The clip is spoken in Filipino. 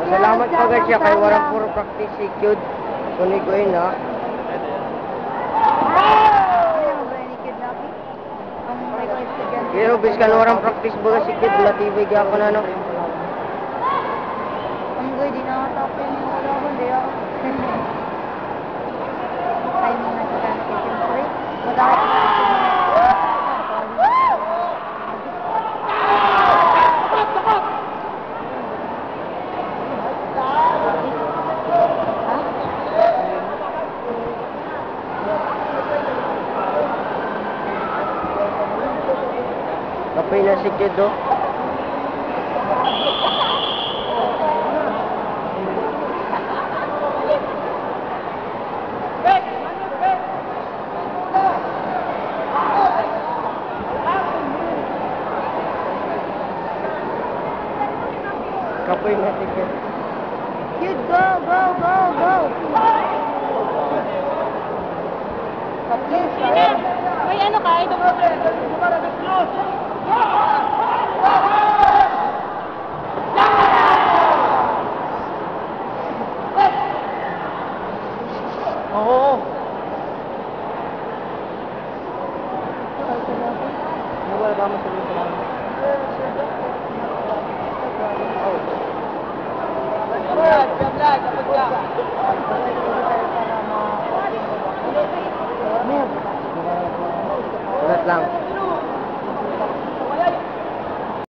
Salamat pagkat siya kay warang puro practice si Cute. Kunin ko yun, ha? Pero bis ka warang practice baga si Cute, latibay kaya ako na, no? Ang goy, di nakatapin yung kalaban, di ako. Ay, mga nagkakasin, siyempre. Madakit na ako. Kapay na si Cute, oh. Kapoy na si Cute. Cute, go, go, go, go! May ano ka? Ito mo. Oo. Wala ka mo sa dito lang. Ulat lang.